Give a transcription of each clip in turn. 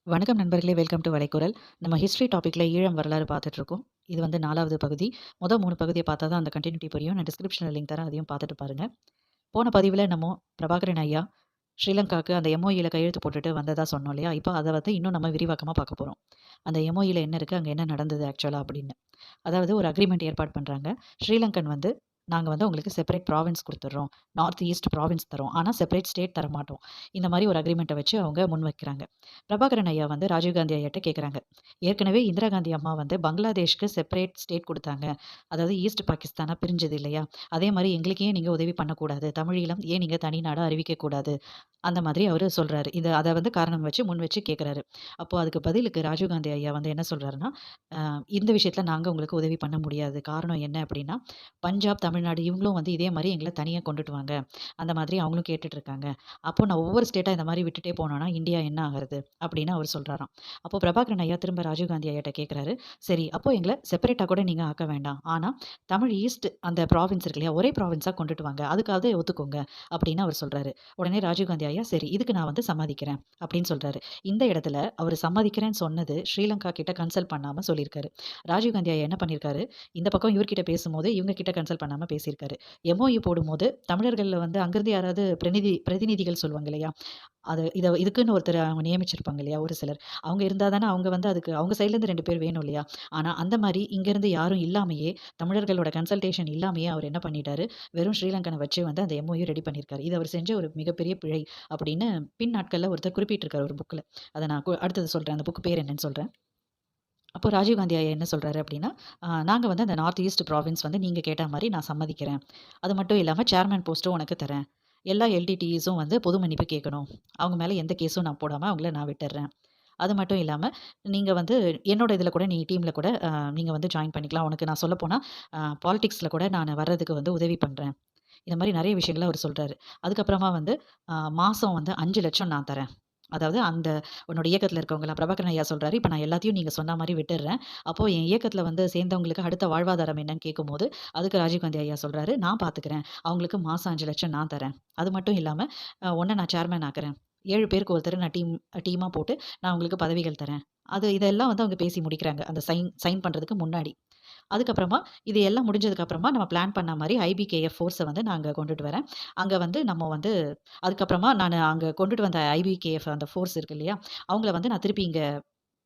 வணக்கம் நண்பர்களே! Welcome to Valaikkural. நம்ம ஹிஸ்ட்ரி டாபிக்ல ஈழம் வரலாறு பார்த்துட்ருக்கோம். இது வந்து 4வது பகுதி. 3 பகுதிய பார்த்தா தான் அந்த கன்டினியூட்டி புரியும். நான் டிஸ்கிரிப்ஷன்ல லிங்க் தரேன். அதையும் பார்த்துட்டு பாருங்க. போன பதிவுல நம்ம பிரபாகரன் ஐயா ஸ்ரீலங்காக்கு அந்த எம்ஓஇல கையெழுத்து போட்டுட்டு வந்ததா சொன்னோம் இல்லையா? இப்போ அத வந்து இன்னும் நம்ம விரிவாக்கமா பார்க்க போறோம். அந்த எம்ஓஇல என்ன இருக்கு? அங்க என்ன நடந்தது ஆக்சுவலா அப்படின்னு. அதாவது ஒரு அக்ரீமெண்ட் ஏற்பாடு பண்றாங்க. ஸ்ரீலங்கன் வந்து நாங்க வந்து உங்களுக்கு செப்பரேட் ப்ராவின்ஸ் குடுத்துடுறோம். நார்த் ஈஸ்ட் ப்ராவின்ஸ் தரோம். ஆனா செப்பரேட் ஸ்டேட் தரமாட்டோம். இந்த மாரி ஒரு அக்ரீமெண்ட்ட வச்சு அவங்க முன்வைக்கிறாங்க. பிரபாகரன் ஐயா வந்து ராஜீவ்காந்தி ஐயாட்ட கேட்குறாங்க. ஏற்கனவே இந்திரா காந்தி அம்மா வந்து பங்களாதேஷ்க்கு செப்பரேட் ஸ்டேட் குடுத்தாங்க. அதாவது ஈஸ்ட் பாகிஸ்தானா பிரிஞ்சது இல்லையா? அதே மாரி எங்களுக்கு ஏன் நீங்க உதவி பண்ணக்கூடாது? தமிழீழம் ஏன் நீங்க தனி நாடா அறிவிக்கக்கூடாது? அந்த மாதிரி அவரு சொல்றாரு. அத வந்து காரணம் வச்சு முன் வச்சு கேட்குறாரு. அப்போ அதுக்கு பதிலுக்கு ராஜீவ்காந்தி ஐயா வந்து என்ன சொல்றாருன்னா, இந்த விஷயத்துல நாங்க உங்களுக்கு உதவி பண்ண முடியாது. காரணம் என்ன அப்படின்னா, பஞ்சாப், தமிழ்நாடு இவங்களும் வந்து இதே மாரி எங்கள தனியா கொண்டுட்டு வாங்க. அந்த மாதிரி அவங்களும் கேட்டுட்டு இருக்காங்க. அப்போ நான் ஒவ்வொரு ஸ்டேட்டா இந்த மாரி விட்டுட்டே போனோம்னா, இந்தியா என்ன ஆகுறது? அப்படின்னு அவரு சொல்றாராம். அப்போ பிரபாகரன் ஐயா திரும்ப ராஜீவ்காந்தி ஐயாட்ட கேட்குறாரு. சரி, அப்போ எங்கள செப்பரேட்டா கூட நீங்க ஆக்க வேண்டாம். ஆனா, தமிழ் ஈஸ்ட் அந்த ப்ராவின்ஸ் இருக்கு இல்லையா? ஒரே ப்ராவின்ஸா கொண்டுட்டு வாங்க. அதுக்காவது ஒத்துக்கோங்க அப்படின்னு அவர் சொல்றாரு. உடனே ராஜீவ்காந்தி ஐயா, சரி இதுக்கு நான் வந்து சம்மதிக்கிறேன் அப்படின்னு சொல்றாரு. இந்த இடத்துல அவரு சம்மதிக்கிறேன்னு சொன்னது ஸ்ரீலங்கா கிட்ட கன்சல்ட் பண்ணாம சொல்லியிருக்காரு. ராஜீவ்காந்தி ஐயா என்ன பண்ணியிருக்காரு, இந்த பக்கம் இவர்கிட்ட பேசும்போது இவங்க கிட்ட கன்சல்ட் பண்ணாம பேசியிருக்காரு. எம்ஓயு போடும்போது தமிழர்கள்ல வந்து அங்கிருந்து யாராவது பிரதிநிதிகள் சொல்லுவாங்க இல்லையா? இதுக்குன்னு ஒருத்தர அவங்க நியமிச்சிருப்பாங்க இல்லையா? ஒரு சிலர். அவங்க இருந்தா தானே அவங்க வந்து அதுக்கு அவங்க சைட்லேருந்து 2 பேர் வேணும் இல்லையா? ஆனா அந்த மாரி இங்கேருந்து யாரும் இல்லாமயே, தமிழர்களோட கன்சல்டேஷன் இல்லாமயே அவர் என்ன பண்ணிட்டாரு, வெறும் ஸ்ரீலங்கன வச்சு வந்து அந்த எம்ஓயு ரெடி பண்ணியிருக்காரு. இது அவர் செஞ்ச ஒரு மிகப்பெரிய பிழை அப்படின்னு பின் நாட்கள்ல ஒருத்தர் குறிப்பிட்டிருக்காரு ஒரு புக்ல. அத நான் அடுத்தது சொல்றேன். அந்த புக் பேர் என்னன்னு சொல்றேன். அப்போ ராஜீவ்காந்தி ஐயா என்ன சொல்றாரு அப்படின்னா, நாங்க வந்து அந்த நார்த் ஈஸ்ட் ப்ராவின்ஸ் வந்து நீங்க கேட்ட மாரி நான் சம்மதிக்கிறேன். அது மட்டும் இல்லாம சேர்மன் போஸ்ட்டும் உனக்கு தரேன். எல்லா எல்டிடிஇஸும் வந்து பொது மன்னிப்பு கேட்கணும். அவங்க மேல எந்த கேஸும் நான் போடாம அவங்கள நான் விட்டுர்றேன். அது மட்டும் இல்லாம, நீங்க வந்து என்னோட இதில கூட நீ டீம்ல கூட நீங்க வந்து ஜாயின் பண்ணிக்கலாம். உனக்கு நான் சொல்லப்போனா பாலிடிக்ஸ்ல கூட நானு வர்றதுக்கு வந்து உதவி பண்றேன். இந்த மாரி நெறைய விஷயங்கள அவரு சொல்றாரு. அதுக்கப்புறமா வந்து மாசம் வந்து 5,00,000 நான் தரேன். அதாவது அந்த உன்னோட இயக்கத்தில இருக்கவங்கலாம் பிரபாகரன் ஐயா சொல்றாரு, "இப்ப நான் எல்லாத்தையும் நீங்க சொன்ன மாரி விட்டுர்றேன். அப்போ என் இயக்கத்தில வந்து சேர்ந்தவங்களுக்கு அடுத்த வாழ்வாதாரம் என்னன்னு கேட்கும்போது, அதுக்கு ராஜீவ்காந்தி ஐயா சொல்றாரு, "நான் பார்த்துக்கிறேன். அவங்களுக்கு மாசம் 5,00,000 நான் தரேன். அது மட்டும் இல்லாம உன்ன நான் சேர்மன் ஆக்குறேன். 7 பேருக்கு ஒருத்தர நான் டீமா போட்டு நான் உங்களுக்கு பதவிகள் தரேன்." இதெல்லாம் வந்து அவங்க பேசி முடிக்கிறாங்க. அந்த சைன் சைன் பண்றதுக்கு முன்னாடி. அதுக்கப்புறமா இது எல்லாம் முடிஞ்சதுக்கு அப்புறமா நம்ம பிளான் பண்ண மாரி ஐபிகேஎஃப் ஃபோர்ஸ வந்து நான் அங்க கொண்டுட்டு வரேன். அங்க வந்து நம்ம வந்து அதுக்கப்புறமா நானு அங்க கொண்டுட்டு வந்த ஐபிகேஎஃப் அந்த ஃபோர்ஸ் இருக்கு இல்லையா? அவங்கள வந்து நான் திருப்பி இங்க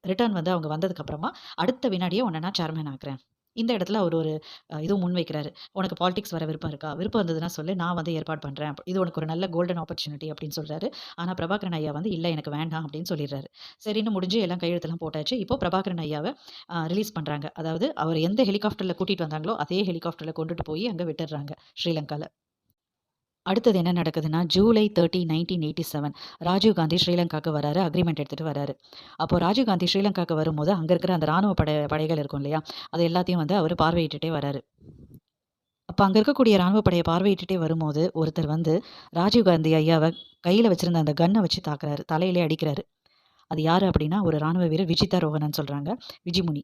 ரிட்டர்ன் வந்து அவங்க வந்ததுக்கு அப்புறமா, அடுத்த வினாடியே உன்ன நான் சேர்மன் ஆக்குறேன். இந்த இடத்துல அவரு ஒரு இதுவும் முன்வைக்கிறாரு. "உனக்கு பாலிடிக்ஸ் வர விருப்பம் இருக்கா? விருப்பம் இருந்ததுன்னா சொல்லு. நான் வந்து ஏற்பாடு பண்றேன். இது உனக்கு ஒரு நல்ல கோல்டன் ஆப்பர்ச்சுனிட்டி" அப்படின்னு சொல்றாரு. ஆனா பிரபாகரன் ஐயா வந்து, "இல்ல எனக்கு வேண்டாம்" அப்படின்னு சொல்லிடுறாரு. சரின்னு முடிஞ்சு எல்லாம் கையெழுத்தெல்லாம் போட்டாச்சு. இப்போ பிரபாகரன் ஐயாவ ரிலீஸ் பண்றாங்க. அதாவது அவர் எந்த ஹெலிகாப்டர்ல கூட்டிட்டு வந்தாங்களோ, அதே ஹெலிகாப்டர்ல கொண்டுட்டு போய் அங்க விட்டுர்றாங்க, ஸ்ரீலங்கால. அடுத்தது என்ன நடக்குதுன்னா, ஜூலை 30, 1987 ராஜீவ் காந்தி ஸ்ரீலங்காக்கு வராரு. அக்ரீமெண்ட் எடுத்துட்டு வராரு. அப்போ ராஜீவ் காந்தி ஸ்ரீலங்காக்கு வரும்போது, அங்க இருக்கிற அந்த ராணுவ படைகள் இருக்கும் இல்லையா? அது எல்லாத்தையும் வந்து அவரு பார்வையிட்டுட்டே வராரு. அப்ப அங்க இருக்கக்கூடிய ராணுவ படைய பார்வையிட்டுட்டே வரும்போது, ஒருத்தர் வந்து ராஜீவ் காந்தி ஐயாவ கையில வச்சிருந்த அந்த கன்ன வச்சு தாக்குறாரு. தலையிலே அடிக்கிறாரு. அது யாரு அப்படின்னா, ஒரு ராணுவ வீரர் விஜிதா ரோகனன்னு சொல்றாங்க. விஜிமுனி.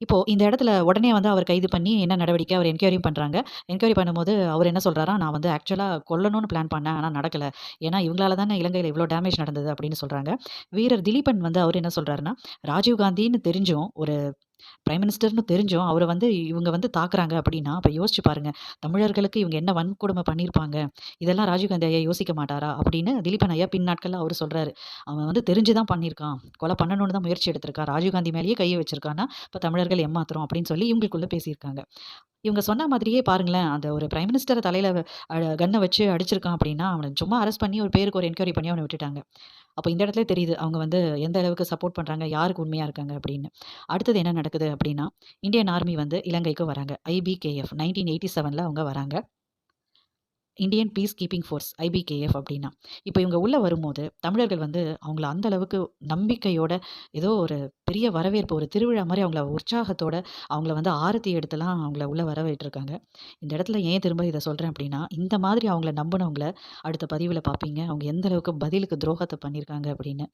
இப்போ இந்த இடத்துல உடனே வந்து அவர் கைது பண்ணி என்ன நடவடிக்கை அவர் என்கொயரியும் பண்றாங்க. என்கொயரி பண்ணும்போது அவர் என்ன சொல்றாராம், "நான் வந்து ஆக்சுவலா கொல்லணும்னு பிளான் பண்ணேன். ஆனா நடக்கல. ஏன்னா இவங்களால தானே இலங்கையில இவ்ளோ டேமேஜ் நடந்தது" அப்படின்னு சொல்றாங்க. வீரர் திலீபன் வந்து அவரு என்ன சொல்றாருன்னா, ராஜீவ் காந்தின்னு தெரிஞ்சும் ஒரு பிரைம் மினிஸ்டர்ன்னு தெரிஞ்சும், அவர வந்து இவங்க வந்து தாக்குறாங்க அப்படின்னா, அப்ப யோசிச்சு பாருங்க. தமிழர்களுக்கு இவங்க என்ன வன்கொடுமை பண்ணியிருப்பாங்க. இதெல்லாம் ராஜீவ்காந்தி ஐயா யோசிக்க மாட்டாரா? அப்படின்னு திலீபன் ஐயா பின் நாட்கள்ல அவரு சொல்றாரு. அவன் வந்து தெரிஞ்சு தான் பண்ணியிருக்கான். கொலை பண்ணணும்னு தான் முயற்சி எடுத்திருக்கான். ராஜீவ்காந்தி மேலேயே கைய வச்சிருக்கான்னா, அப்ப தமிழர்கள் ஏமாத்துறோம் அப்படின்னு சொல்லி இவங்களுக்குள்ள பேசியிருக்காங்க. இவங்க சொன்ன மாதிரியே பாருங்களேன், அந்த ஒரு பிரைம் மினிஸ்டர தலையில கன்ன வச்சு அடிச்சிருக்கான் அப்படின்னா, அவன சும்மா அரெஸ்ட் பண்ணி ஒரு பேருக்கு ஒரு என்கொயரி பண்ணி அவன விட்டுட்டாங்க. அப்ப இந்த இடத்திலே தெரியுது. அவங்க வந்து எந்த அளவுக்கு சப்போர்ட் பண்றாங்க, யாருக்கு உண்மையா இருக்காங்க அப்படின்னு. அடுத்தது என்ன நடக்குது அப்படின்னா, இந்தியன் ஆர்மி வந்து இலங்கைக்கு வராங்க. ஐபிகேஎஃப் 1987ல அவங்க வராங்க. Indian piece keeping force IPKF அப்படின்னா. இப்ப இவங்க உள்ள வரும்போது, தமிழர்கள் வந்து அவங்கள அந்த அளவுக்கு நம்பிக்கையோட, ஏதோ ஒரு பெரிய வரவேற்பு, ஒரு திருவிழா மாரி அவங்கள உற்சாகத்தோட, அவங்கள வந்து ஆரத்தி எடுத்துலாம் அவங்கள உள்ள வரவேற்றிருக்காங்க. இந்த இடத்துல ஏன் திரும்ப இத சொல்றேன் அப்படின்னா, இந்த மாதிரி அவங்கள நம்புனவங்கள அடுத்த பதிவுல பார்ப்பீங்க. அவங்க எந்த அளவுக்கு பதிலுக்கு துரோகத்த பண்ணியிருக்காங்க அப்படின்னு.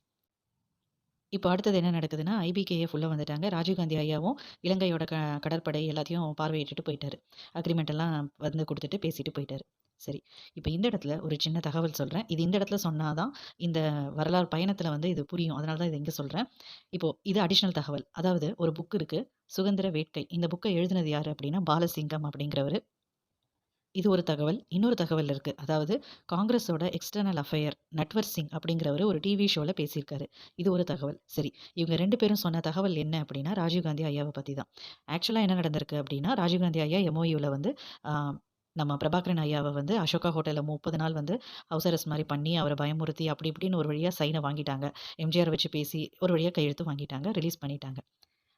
இப்போ அடுத்தது என்ன நடக்குதுன்னா, ஐபிகேஎஃப் உள்ள வந்துட்டாங்க. ராஜீவ்காந்தி ஐயாவும் இலங்கையோட கடற்படை எல்லாத்தையும் பார்வையிட்டுட்டு போயிட்டாரு. அக்ரிமெண்ட் எல்லாம் வந்து குடுத்துட்டு பேசிட்டு போயிட்டாரு. சரி. இப்ப இந்த இடத்துல ஒரு சின்ன தகவல் சொல்றேன். இது இந்த இடத்துல சொன்னா தான் இந்த வரலாறு பயணத்துல வந்து இது புரியும். அதனால தான் இத இங்க சொல்றேன். இப்போ இது அடிஷனல் தகவல். அதாவது ஒரு புக் இருக்கு. சுதந்திர வேட்கை. இந்த புக்க எழுதினது யாரு அப்டின்னா, பாலசிங்கம் அப்படிங்கிறவரு. இது ஒரு தகவல். இன்னொரு தகவல் இருக்கு. அதாவது காங்கிரஸோட எக்ஸ்டர்னல் அஃபையர் நட்வர் சிங் அப்படிங்கிறவரு ஒரு டிவி ஷோல பேசியிருக்காரு. இது ஒரு தகவல். சரி. இவங்க 2 பேரும் சொன்ன தகவல் என்ன அப்படின்னா, ராஜீவ்காந்தி ஐயாவ பத்தி தான். ஆக்சுவலா என்ன நடந்திருக்கு அப்படின்னா, ராஜீவ்காந்தி ஐயா எம்ஓயூல வந்து ஆ நம்ம பிரபாகரன் ஐயாவ வந்து அசோகா ஹோட்டல்ல 30 நாள் வந்து ஹவுஸ் அரெஸ்ட் மாரி பண்ணி, அவர பயமுறுத்தி அப்படி இப்படின்னு ஒரு வழியா சைன வாங்கிட்டாங்க. எம்ஜிஆர் வச்சு பேசி ஒரு வழியா கையெழுத்து வாங்கிட்டாங்க. ரிலீஸ் பண்ணிட்டாங்க.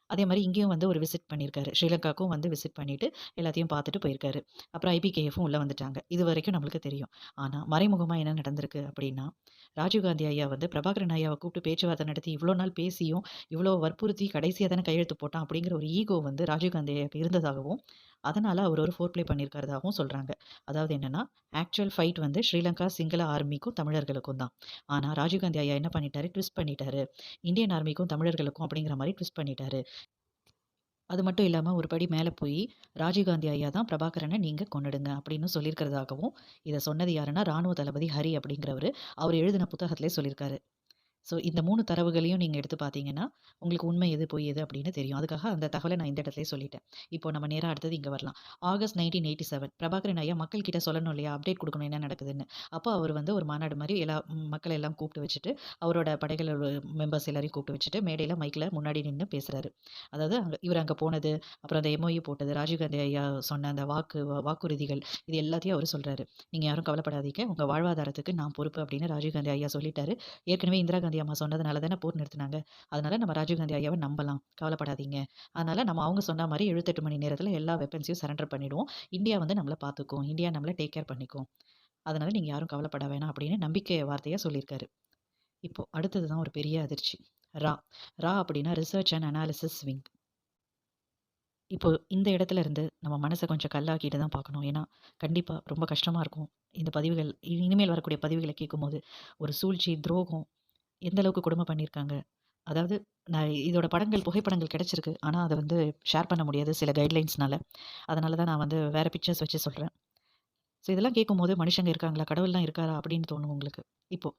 அதே மாரி இங்கேயும் வந்து ஒரு விசிட் பண்ணியிருக்காரு. ஸ்ரீலங்காவுக்கும் வந்து விசிட் பண்ணிட்டு, எல்லாத்தையும் பார்த்துட்டு போயிருக்காரு. அப்புறம் ஐபிகேஎஃப்பும் உள்ள வந்துட்டாங்க. இதுவரைக்கும் நம்மளுக்கு தெரியும். ஆனா, மறைமுகமா என்ன நடந்திருக்கு அப்படின்னா, ராஜீவ்காந்தி ஐயா வந்து பிரபாகரன் ஐயாவ கூப்பிட்டு பேச்சுவார்த்தை நடத்தி, இவ்ளோ நாள் பேசியும், இவ்ளோ வற்புறுத்தி கடைசியா தானே கையெழுத்து போட்டான் அப்படிங்கிற ஒரு ஈகோ வந்து ராஜீவ்காந்தி ஐயாக்கு இருந்ததாகவும், அதனால அவர் ஒரு ஃபோர் ப்ளே பண்ணியிருக்கிறதாகவும் சொல்றாங்க. அதாவது என்னன்னா, ஆக்சுவல் ஃபைட் வந்து ஸ்ரீலங்கா சிங்கள ஆர்மிக்கும், தமிழர்களுக்கும் தான். ஆனா, ராஜீவ்காந்தி ஐயா என்ன பண்ணிட்டாரு, ட்விஸ்ட் பண்ணிட்டாரு. இந்தியன் ஆர்மிக்கும், தமிழர்களுக்கும் அப்படிங்கிற மாரி ட்விஸ்ட் பண்ணிட்டாரு. அது மட்டும் இல்லாம ஒரு படி மேல போயி, ராஜீவ்காந்தி ஐயா தான் பிரபாகரன நீங்க கொன்னுடுங்க அப்படின்னு சொல்லியிருக்கிறதாகவும், இத சொன்னது யாருன்னா, ராணுவ தளபதி ஹரி அப்படிங்கிறவரு. அவரு எழுதின புத்தகத்திலே சொல்லியிருக்காரு. ஸோ இந்த 3 தரவுகளையும் நீங்க எடுத்து பார்த்தீங்கன்னா, உங்களுக்கு உண்மை எது, பொய் எது அப்படின்னு தெரியும். அதுக்காக அந்த தகவல நான் இந்த இடத்திலேயே சொல்லிட்டேன். இப்போ நம்ம நேரா அடுத்தது இங்க வரலாம். ஆகஸ்ட் 1987 பிரபாகரன் ஐயா மக்கள் கிட்ட சொல்லணும் இல்லையா? அப்டேட் குடுக்கணும் என்ன நடக்குதுன்னு. அப்போ அவர் வந்து ஒரு மாநாடு மாரி எல்லா மக்கள் எல்லாம் கூப்பிட்டு வச்சுட்டு, அவரோட படைகளோட மெம்பர்ஸ் எல்லாரையும் கூப்பிட்டு வச்சுட்டு, மேடையில மைக்ல முன்னாடி நின்னு பேசுறாரு. அதாவது இவரு அங்க போனது, அப்புறம் அந்த எம்ஓயு போட்டது, ராஜீவ்காந்தி ஐயா சொன்ன அந்த வாக்குறுதிகள் இது எல்லாத்தையும் அவரு சொல்றாரு. "நீங்க யாரும் கவலைப்படாதீங்க. உங்க வாழ்வாதாரத்துக்கு நான் பொறுப்பு" அப்படின்னு ராஜீவ்காந்தி ஐயா சொல்லிட்டாரு. ஏற்கனவே இந்திரா காந்தி அம்மா சொன்னதுனால தானே போர் நிறுத்துனாங்க. அதனால நம்ம ராஜீவ்காந்தி ஐயாவ நம்பலாம். கவலைப்படாதீங்க. அதனால நம்ம அவங்க சொன்ன மாரி 78 மணி நேரத்தில எல்லா வெப்பன்ஸையும் சரண்டர் பண்ணிடுவோம். இந்தியா வந்து நம்மள பார்த்துக்கும். இந்தியா நம்மள டேக் கேர் பண்ணிக்கும். அதனால நீங்க யாரும் கவலைப்பட வேணாம் அப்படின்னு நம்பிக்கை வார்த்தையா சொல்லியிருக்காரு. இப்போ அடுத்தது தான் ஒரு பெரிய அதிர்ச்சி. ரா. ரா அப்படின்னா ரிசர்ச் அண்ட் அனாலிசிஸ் விங். இப்போ இந்த இடத்துல இருந்து நம்ம மனச கொஞ்சம் கல்லாக்கிட்டு தான் பார்க்கணும். ஏன்னா, கண்டிப்பா ரொம்ப கஷ்டமா இருக்கும். இந்த பதிவுகள் இனிமேல் வரக்கூடிய பதிவுகள கேட்கும்போது, ஒரு சூழ்ச்சி, துரோகம் எந்த அளவுக்கு கொடுமை பண்ணியிருக்காங்க. அதாவது நான் இதோட படங்கள், புகைப்படங்கள் கிடைச்சிருக்கு. ஆனா, அத வந்து ஷேர் பண்ண முடியாது சில கைட்லைன்ஸ்னால. அதனால தான் நான் வந்து வேற பிக்சர்ஸ் வச்சு சொல்றேன். ஸோ இதெல்லாம் கேட்கும்போது மனுஷங்க இருக்காங்களா? கடவுள்லாம் இருக்காரா? அப்படின்னு தோணும் உங்களுக்கு. இப்போ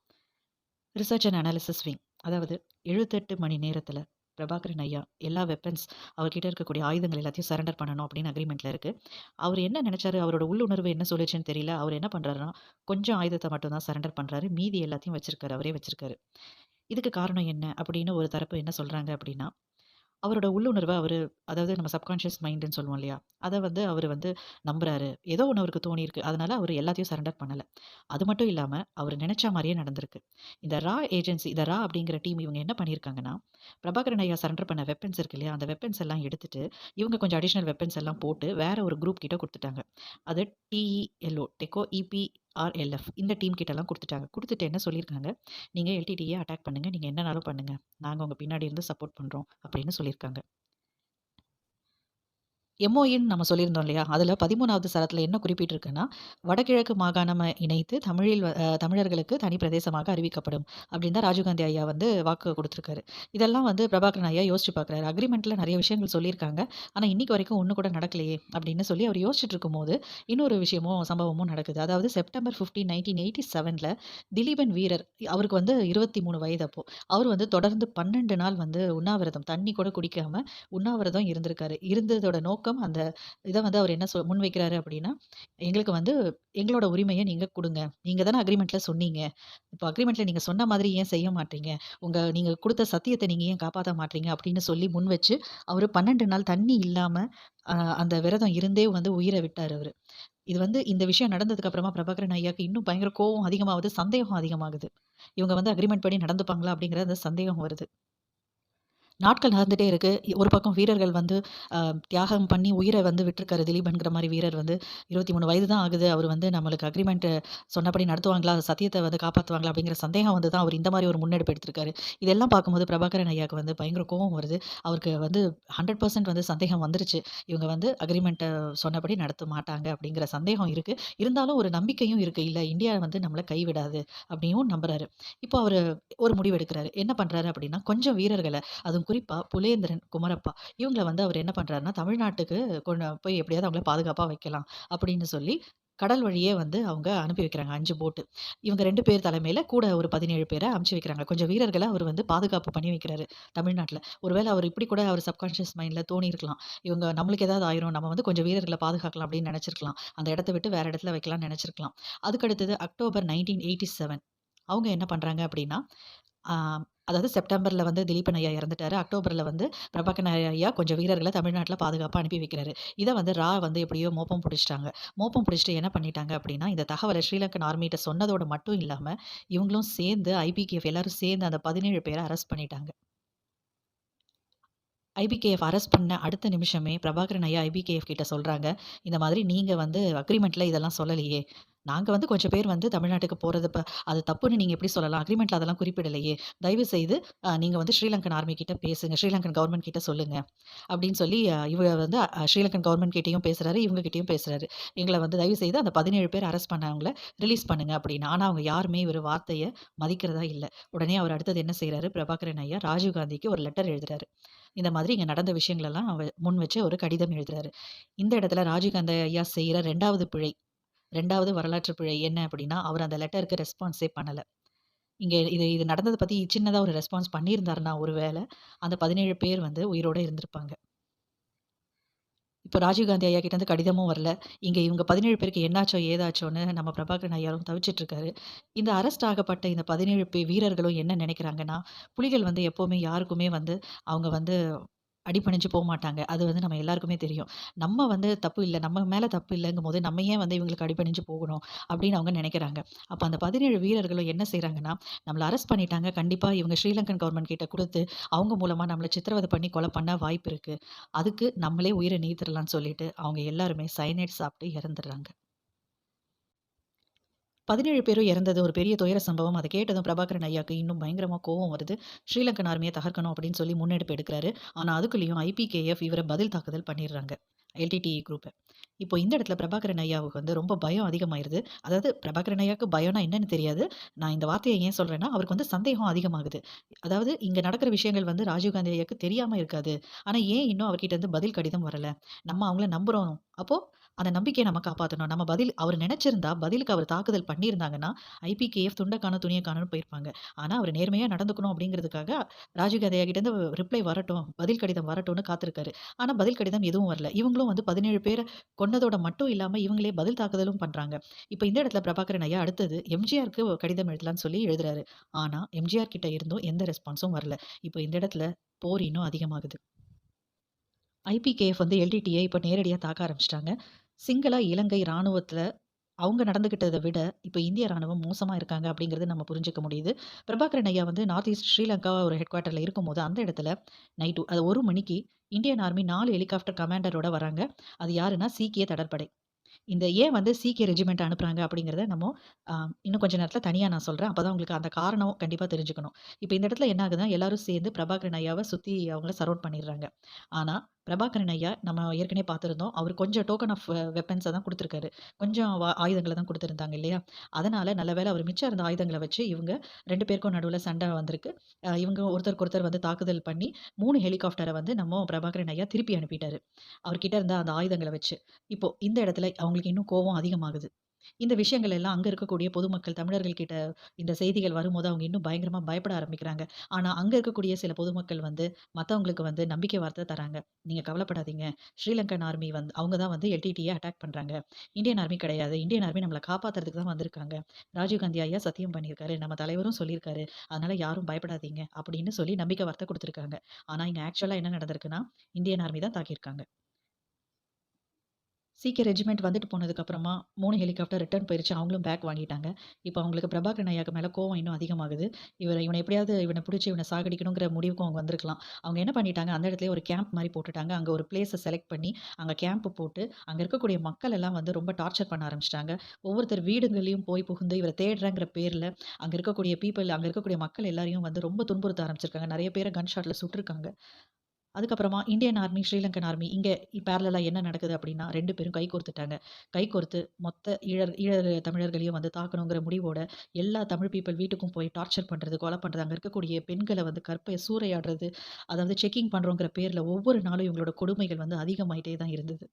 ரிசர்ச் அண்ட் அனாலிசிஸ் விங். அதாவது 78 மணி நேரத்தில பிரபாகரன் ஐயா எல்லா வெப்பன்ஸ் அவர்கிட்ட இருக்கக்கூடிய ஆயுதங்கள் எல்லாத்தையும் சரண்டர் பண்ணணும் அப்படின்னு அக்ரீமெண்ட்ல இருக்கு. அவரு என்ன நெனச்சாரு? அவரோட உள்ளுணர்வு என்ன சொல்லுச்சுன்னு தெரியல. அவரு என்ன பண்றாருன்னா, கொஞ்சம் ஆயுதத்த மட்டும் தான் சரண்டர் பண்றாரு. மீதி எல்லாத்தையும் வச்சிருக்காரு. அவரே வச்சிருக்காரு. இதுக்கு காரணம் என்ன? அப்படின்னு ஒரு தரப்பு என்ன சொல்றாங்க அப்படின்னா, அவரோட உள்ளுணர்வ அவரு அதாவது நம்ம சப்கான்ஷியஸ் மைண்ட்ன்னு சொல்லுவோம் இல்லையா? அத வந்து அவரு வந்து நம்புறாரு. ஏதோ ஒண்ணு அவருக்கு தோணியிருக்கு. அதனால அவரு எல்லாத்தையும் சரண்டர் பண்ணல. அது மட்டும் இல்லாம, அவரு நெனச்ச மாரியே நடந்திருக்கு. இந்த ஏஜென்சி இந்த அப்படிங்கிற டீம் இவங்க என்ன பண்ணியிருக்காங்கன்னா, பிரபாகரன் ஐயா சரண்டர் பண்ண வெப்பன்ஸ் இருக்கு இல்லையா? அந்த வெப்பன்ஸ் எல்லாம் எடுத்துட்டு, இவங்க கொஞ்சம் அடிஷனல் வெப்பன்ஸ் எல்லாம் போட்டு, வேற ஒரு குரூப் கிட்ட குடுத்துட்டாங்க. அது டிஇஎல்ஓ டெக்கோ இபிஆர்எல்எஃப் இந்த டீம் கிட்டலாம் குடுத்துட்டாங்க. குடுத்துட்டு என்ன சொல்லியிருக்காங்க, "நீங்க எல்டிடிஇய அட்டாக் பண்ணுங்க. நீங்க என்னனாலும் பண்ணுங்க. நாங்க உங்க பின்னாடி இருந்து சப்போர்ட் பண்றோம்." அப்படின்னு சொல்லியிருக்காங்க. எம்ஓயூன்னு நம்ம சொல்லியிருந்தோம் இல்லையா? அதில 13வது சரத்தில என்ன குறிப்பிட்டிருக்குன்னா, வடகிழக்கு மாகாணம இணைத்து தமிழில் தமிழர்களுக்கு தனி பிரதேசமாக அறிவிக்கப்படும். அப்படின்னு தான் ராஜீவ்காந்தி ஐயா வந்து வாக்கு குடுத்துருக்காரு. இதெல்லாம் வந்து பிரபாகரன் ஐயா யோசிச்சு பார்க்குறாரு. அக்ரீமெண்ட்ல நெறைய விஷயங்கள் சொல்லியிருக்காங்க. ஆனா, இன்னைக்கு வரைக்கும் ஒண்ணு கூட நடக்கலையே! அப்படின்னு சொல்லி அவர் யோசிச்சுட்டு இருக்கும்போது, இன்னொரு விஷயமும் சம்பவமும் நடக்குது. அதாவது செப்டம்பர் 15, 1987ல திலீபன் வீரர் அவருக்கு வந்து 23 வயது அப்போ. அவர் வந்து தொடர்ந்து 12 நாள் வந்து உண்ணாவிரதம் தண்ணி கூட குடிக்காம உண்ணாவிரதம் இருந்திருக்காரு. இருந்ததோட நோக்கம் அந்த இத வந்து அவர் என்ன முன்வைக்கிறாரு அப்டின்னா, எங்களுக்கு வந்து எங்களோட உரிமைய நீங்க குடுங்க. நீங்க தானே அக்ரீமெண்ட்ல சொன்னீங்க. இப்ப அக்ரீமெண்ட்ல நீங்க சொன்ன மாதிரி ஏன் செய்ய மாட்றீங்க? நீங்க குடுத்த சத்தியத்த நீங்க ஏன் காப்பாத்த மாட்றீங்க? அப்டின்னு சொல்லி முன் வச்சு, அவரு 12 நாள் தண்ணி இல்லாம அந்த விரதம் இருந்தே வந்து உயிர விட்டாரு அவரு. இது வந்து இந்த விஷயம் நடந்ததுக்கு அப்புறமா பிரபாகரன் ஐயாக்கு இன்னும் பயங்கர கோவம் அதிகமாவுது, சந்தேகம் அதிகமாகுது. இவங்க வந்து அக்ரீமெண்ட் படி நடந்துப்பாங்களா? அப்டிங்கிற அந்த சந்தேகம் வருது. நாட்கள் நகர்ந்துட்டே இருக்கு. ஒரு பக்கம் வீரர்கள் வந்து அ தியாகம் பண்ணி உயிர வந்து விட்டுருக்காரு திலீபன்கிற மாரி வீரர் வந்து 23 வயது தான் ஆகுது. அவரு வந்து நம்மளுக்கு அக்ரீமெண்ட் சொன்னபடி நடத்துவாங்களா? சத்தியத்த வந்து காப்பாத்துவாங்களா? அப்படிங்கிற சந்தேகம் வந்து தான் அவர் இந்த மாரி ஒரு முன்னெடுப்பு எடுத்திருக்காரு. இதெல்லாம் பார்க்கும்போது பிரபாகரன் ஐயாவுக்கு வந்து பயங்கர கோவம் வருது. அவருக்கு வந்து 100% வந்து சந்தேகம் வந்துருச்சு. இவங்க வந்து அக்ரீமெண்ட்ட சொன்னபடி நடத்த மாட்டாங்க அப்படிங்கிற சந்தேகம் இருக்கு. இருந்தாலும் ஒரு நம்பிக்கையும் இருக்கு. இல்ல இந்தியா வந்து நம்மள கைவிடாது அப்படியும் நம்புறாரு. இப்போ அவரு ஒரு முடிவு எடுக்குறாரு. என்ன பண்றாரு அப்படின்னா, கொஞ்சம் வீரர்கள அதுவும் குறிப்பா புலேந்திரன், குமரப்பா இவங்கள வந்து அவர் என்ன பண்றாருன்னா, தமிழ்நாட்டுக்கு கொண்டு போய் எப்படியாவது அவங்கள பாதுகாப்பா வைக்கலாம் அப்படின்னு சொல்லி, கடல் வழியே வந்து அவங்க அனுப்பி வைக்கிறாங்க 5 போட்டு. இவங்க 2 பேர் தலைமையில கூட ஒரு 17 பேர அனுப்பிச்சு வைக்கிறாங்க. கொஞ்சம் வீரர்கள அவர் வந்து பாதுகாப்பு பண்ணி வைக்கிறாரு தமிழ்நாட்ல. ஒருவேள அவர் இப்படி கூட அவர் சப்கான்ஷியஸ் மைண்ட்ல தோணியிருக்கலாம். இவங்க நம்மளுக்கு ஏதாவது ஆயிரும். நம்ம வந்து கொஞ்சம் வீரர்கள பாதுகாக்கலாம் அப்படின்னு நெனச்சிருக்கலாம். அந்த இடத்த விட்டு வேற இடத்துல வைக்கலாம்னு நெனச்சிருக்கலாம். அதுக்கு அடுத்தது அக்டோபர் 1987 அவங்க என்ன பண்றாங்க அப்படின்னா, ஆ அதாவது செப்டம்பர்ல வந்து திலீபன் ஐயா இறந்துட்டாரு. அக்டோபர்ல வந்து பிரபாகரன் ஐயா கொஞ்சம் வீரர்கள தமிழ்நாட்ல பாதுகாப்பா அனுப்பி வைக்கிறாரு. இத வந்து வந்து எப்படியோ மோப்பம் புடிச்சுட்டாங்க. மோப்பம் புடிச்சுட்டு என்ன பண்ணிட்டாங்க அப்படின்னா, இந்த தகவல ஸ்ரீலங்கன் ஆர்மிட்ட சொன்னதோட மட்டும் இல்லாம, இவங்களும் சேர்ந்து ஐபிகேஎஃப் எல்லாரும் சேர்ந்து அந்த 17 பேர அரெஸ்ட் பண்ணிட்டாங்க. ஐபிகேஎஃப் அரெஸ்ட் பண்ண அடுத்த நிமிஷமே பிரபாகரன் ஐயா ஐபிகேஎஃப் கிட்ட சொல்றாங்க, இந்த மாதிரி நீங்க வந்து அக்ரீமெண்ட்ல இதெல்லாம் சொல்லலையே. நாங்க வந்து கொஞ்சம் பேர் வந்து தமிழ்நாட்டுக்கு போறது அது தப்புன்னு நீங்க எப்படி சொல்லலாம்? அக்ரீமெண்ட்ல அதெல்லாம் குறிப்பிடலையே. தயவு செய்து நீங்க வந்து ஸ்ரீலங்கன் ஆர்மி கிட்ட பேசுங்க. ஸ்ரீலங்கன் கவர்ன்மெண்ட் கிட்ட சொல்லுங்க. அப்படின்னு சொல்லி இவரு வந்து ஸ்ரீலங்கன் கவர்ன்மெண்ட் கிட்டயும் பேசுறாரு, இவங்க கிட்டயும் பேசுறாரு. எங்கள வந்து தயவு செய்து அந்த 17 பேர் அரெஸ்ட் பண்ணவங்கள ரிலீஸ் பண்ணுங்க அப்படின்னு. ஆனா அவங்க யாருமே இவரு வார்த்தைய மதிக்கிறதா இல்ல. உடனே அவர் அடுத்தது என்ன செய்றாரு, பிரபாகரன் ஐயா ராஜீவ் காந்திக்கு ஒரு லெட்டர் எழுதுறாரு. இந்த மாதிரி இங்க நடந்த விஷயங்களெல்லாம் முன் வச்சு ஒரு கடிதம் எழுதுறாரு. இந்த இடத்துல ராஜீவ்காந்தி ஐயா செய்ற 2வது பிழை, 2வது வரலாற்று பிழை என்ன அப்படின்னா, அவர் அந்த லெட்டருக்கு ரெஸ்பான்ஸே பண்ணல. இங்க இது இது நடந்தத பத்தி சின்னதா ஒரு ரெஸ்பான்ஸ் பண்ணியிருந்தாருன்னா, ஒரு வேள அந்த 17 பேர் வந்து உயிரோட இருந்திருப்பாங்க. இப்போ ராஜீவ்காந்தி ஐயா கிட்டேருந்து கடிதமும் வரல. இங்க இவங்க 17 பேருக்கு என்னாச்சோ, ஏதாச்சோன்னு நம்ம பிரபாகரன் ஐயாவும் தவிச்சிட்டு இருக்காரு. இந்த அரெஸ்ட் ஆகப்பட்ட இந்த 17 வீரர்களும் என்ன நினைக்கிறாங்கன்னா, புலிகள் வந்து எப்பவுமே யாருக்குமே வந்து அவங்க வந்து அடிபணிஞ்சு போமாட்டாங்க. அது வந்து நம்ம எல்லாருக்குமே தெரியும். நம்ம வந்து தப்பு இல்ல. நம்ம மேல தப்பு இல்லங்கும்போது, நம்ம ஏன் வந்து இவங்களுக்கு அடிபணிஞ்சு போகணும்? அப்படின்னு அவங்க நெனைக்கிறாங்க. அப்ப அந்த 17 வீரர்களும் என்ன செய்றாங்கன்னா, நம்மள அரெஸ்ட் பண்ணிட்டாங்க. கண்டிப்பா இவங்க ஸ்ரீலங்கன் கவர்ன்மெண்ட் கிட்ட குடுத்து, அவங்க மூலமா நம்மள சித்திரவதை பண்ணி கொலை பண்ண வாய்ப்பு இருக்கு. அதுக்கு நம்மளே உயிர நீத்துறலாம்னு சொல்லிட்டு, அவங்க எல்லாருமே சயனைட் சாப்பிட்டு இறந்துர்றாங்க. 17 பேரும் இறந்தது ஒரு பெரிய துயர சம்பவம். அத கேட்டதும் பிரபாகரன் ஐயாக்கு இன்னும் பயங்கரமா கோவம் வருது. ஸ்ரீலங்கன் ஆர்மிய தகர்க்கணும் அப்படின்னு சொல்லி முன்னெடுப்பு எடுக்குறாரு. ஆனா அதுக்குள்ளயும் ஐபிகேஎஃப் இவர பதில் தாக்குதல் பண்ணிர்றாங்க. எல்டிடிஇ குரூப்ப. இப்போ இந்த இடத்துல பிரபாகரன் ஐயாவுக்கு வந்து ரொம்ப பயம் அதிகமாயிருது. அதாவது பிரபாகரன் ஐயாவுக்கு பயம்னா என்னன்னு தெரியாது. நான் இந்த வார்த்தைய ஏன் சொல்றேன்னா, அவருக்கு வந்து சந்தேகம் அதிகமாகுது. அதாவது இங்க நடக்கிற விஷயங்கள் வந்து ராஜீவ்காந்தி ஐயாவுக்கு தெரியாம இருக்காது. ஆனா ஏன் இன்னும் அவர்கிட்ட இருந்து பதில் கடிதம் வரல? நம்ம அவங்கள நம்புறோம். அப்போ அந்த நம்பிக்கைய நம்ம காப்பாத்தணும். நம்ம பதில் அவர் நெனச்சிருந்தா, பதிலுக்கு அவர் தாக்குதல் பண்ணியிருந்தாங்கன்னா, ஐபிகேஎஃப் துண்ட காணோம், துணிய காணோம்னு போயிருப்பாங்க. ஆனா, அவர் நேர்மையா நடந்துக்கணும் அப்படிங்கிறதுக்காக, ராஜீவ்காந்தி கிட்டேருந்து ரிப்ளை வரட்டும், பதில் கடிதம் வரட்டும்னு காத்திருக்காரு. ஆனா, பதில் கடிதம் எதுவும் வரல. இவங்களும் வந்து 17 பேர கொன்னதோட மட்டும் இல்லாம, இவங்களே பதில் தாக்குதலும் பண்றாங்க. இப்ப இந்த இடத்துல பிரபாகரன் ஐயா அடுத்தது எம்ஜிஆருக்கு ஒரு கடிதம் எழுதலான்னு சொல்லி எழுதுறாரு. ஆனா, எம்ஜிஆர் கிட்ட இருந்தும் எந்த ரெஸ்பான்ஸும் வரல. இப்ப இந்த இடத்துல போர் இன்னும் அதிகமாகுது. ஐபிகேஎஃப் வந்து எல்டிடிய இப்ப நேரடியா தாக்க ஆரம்பிச்சுட்டாங்க. சிங்கள இலங்கை ராணுவத்துல அவங்க நடந்துக்கிட்டத விட, இப்ப இந்திய ராணுவம் மோசமா இருக்காங்க அப்படிங்கிறது நம்ம புரிஞ்சுக்க முடியுது. பிரபாகரன் ஐயா வந்து நார்த் ஈஸ்ட் ஸ்ரீலங்கா ஒரு ஹெட் குவார்ட்டர்ல இருக்கும்போது, அந்த இடத்துல நைட்டு அது 1 மணிக்கு இந்தியன் ஆர்மி 4 ஹெலிகாப்டர் கமாண்டரோட வராங்க. அது யாருன்னா சீக்கிய தடற்படை. இந்த ஏன் வந்து சீக்கிய ரெஜிமெண்ட் அனுப்புறாங்க அப்படிங்கிறத நம்ம அ இன்னும் கொஞ்ச நேரத்தில தனியா நான் சொல்றேன். அப்பதான் உங்களுக்கு அந்த காரணம் கண்டிப்பா தெரிஞ்சுக்கணும். இப்ப இந்த இடத்துல என்ன ஆகுதுன்னா, எல்லாரும் சேர்ந்து பிரபாகரன் ஐயாவ சுத்தி அவங்கள சரவுண்ட் பண்ணிடுறாங்க. ஆனா, பிரபாகரன் ஐயா நம்ம ஏற்கனவே பார்த்திருந்தோம். அவரு கொஞ்சம் டோக்கன் ஆஃப் வெப்பன்ஸ தான் குடுத்திருக்காரு. கொஞ்சம் ஆயுதங்கள தான் குடுத்திருந்தாங்க இல்லையா? அதனால நல்ல வேளை அவரு மிச்சம் இருந்த ஆயுதங்கள வச்சு இவங்க 2 பேருக்கும் நடுவுல சண்டை வந்திருக்கு. இவங்க ஒருத்தருக்கு ஒருத்தர் வந்து தாக்குதல் பண்ணி 3 ஹெலிகாப்டர வந்து நம்ம பிரபாகரன் ஐயா திருப்பி அனுப்பிட்டாரு. அவர்கிட்ட இருந்த அந்த ஆயுதங்கள வச்சு. இப்போ இந்த இடத்துல அவங்களுக்கு இன்னும் கோவம் அதிகமாகுது. இந்த விஷயங்கள் எல்லாம் அங்க இருக்கக்கூடிய பொதுமக்கள், தமிழர்கள் கிட்ட இந்த செய்திகள் வரும்போது அவங்க இன்னும் பயங்கரமா பயப்பட ஆரம்பிக்கிறாங்க. ஆனா, அங்க இருக்கக்கூடிய சில பொதுமக்கள் வந்து மத்தவங்களுக்கு வந்து நம்பிக்கை வார்த்தை தராங்க. "நீங்க கவலைப்படாதீங்க. ஸ்ரீலங்கன் ஆர்மி வந்து அவங்க தான் வந்து எல்டிடிஇ அட்டாக் பண்றாங்க. இந்தியன் ஆர்மி கிடையாது. இந்தியன் ஆர்மி நம்மள காப்பாத்துறதுக்கு தான் வந்திருக்காங்க. ராஜீவ்காந்தி ஐயா சத்தியம் பண்ணியிருக்காரு. நம்ம தலைவரும் சொல்லியிருக்காரு. அதனால யாரும் பயப்படாதீங்க." அப்படின்னு சொல்லி நம்பிக்கை வார்த்தை குடுத்துருக்காங்க. ஆனா, இங்க ஆக்சுவலா என்ன நடந்திருக்குன்னா, இந்தியன் ஆர்மி தான் தாக்கியிருக்காங்க. சீக்கிய ரெஜிமெண்ட் வந்துட்டு போனதுக்கப்புறமா 3 ஹெலிகாப்டர் ரிட்டர்ன் போயிருச்சு. அவங்களும் பேக் வாங்கிட்டாங்க. இப்ப அவங்களுக்கு பிரபாகரன் ஐயாக்கு மேல கோவம் இன்னும் அதிகமாகுது. இவன எப்படியாவது இவன புடிச்சு இவன சாகடிக்கணுங்கிற முடிவுக்கும் அவங்க வந்திருக்கலாம். அவங்க என்ன பண்ணிட்டாங்க, அந்த இடத்திலேயே ஒரு கேம்ப் மாரி போட்டுட்டாங்க. அங்க ஒரு பிளேஸ செலக்ட் பண்ணி, அங்க கேம்ப் போட்டு, அங்க இருக்கக்கூடிய மக்கள் எல்லாம் வந்து ரொம்ப டார்ச்சர் பண்ண ஆரம்பிச்சுட்டாங்க. ஒவ்வொருத்தர் வீடுகள்லயும் போய் புகுந்து இவர தேடுறேங்கிற பேர்ல, அங்க இருக்கக்கூடிய மக்கள் எல்லாரையும் வந்து ரொம்ப துன்புறுத்த ஆரம்பிச்சிருக்காங்க. நெறைய பேர கன் ஷாட்ல சுட்டுருக்காங்க. அதுக்கப்புறமா இந்தியன் ஆர்மி, ஸ்ரீலங்கன் ஆர்மி இங்க பேரலலா என்ன நடக்குது அப்டின்னா 2 பேரும் கைகோர்த்துட்டாங்க. கைகோர்த்து மொத்த ஈழ தமிழர்களையும் வந்து தாக்கணுங்கிற முடிவோட எல்லா தமிழ் பீப்பிள் வீட்டுக்கும் போய் டார்ச்சர் பண்றது, கொலை பண்றது, அங்க இருக்கக்கூடிய பெண்கள வந்து கற்பை சூறையாடுறது, அதாவது செக்கிங் பண்றோங்கிற பேர்ல ஒவ்வொரு நாளும் இவங்களோட கொடுமைகள் வந்து அதிகமாயிட்டே தான் இருந்தது.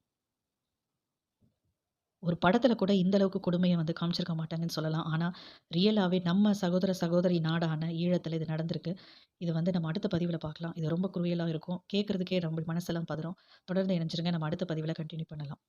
ஒரு படத்துல கூட இந்த அளவுக்கு கொடுமைய வந்து காமிச்சிருக்க மாட்டாங்கன்னு சொல்லலாம். ஆனா, ரியலாவே நம்ம சகோதர, சகோதரி நாடான ஈழத்துல இது நடந்திருக்கு. இது வந்து நம்ம அடுத்த பதிவுல பார்க்கலாம். இது ரொம்ப குரூயலா இருக்கும். கேட்கறதுக்கே ரொம்ப மனசெல்லாம் பதறும். தொடர்ந்து இணைஞ்சிருங்க. நம்ம அடுத்த பதிவுல கன்டின்யூ பண்ணலாம்.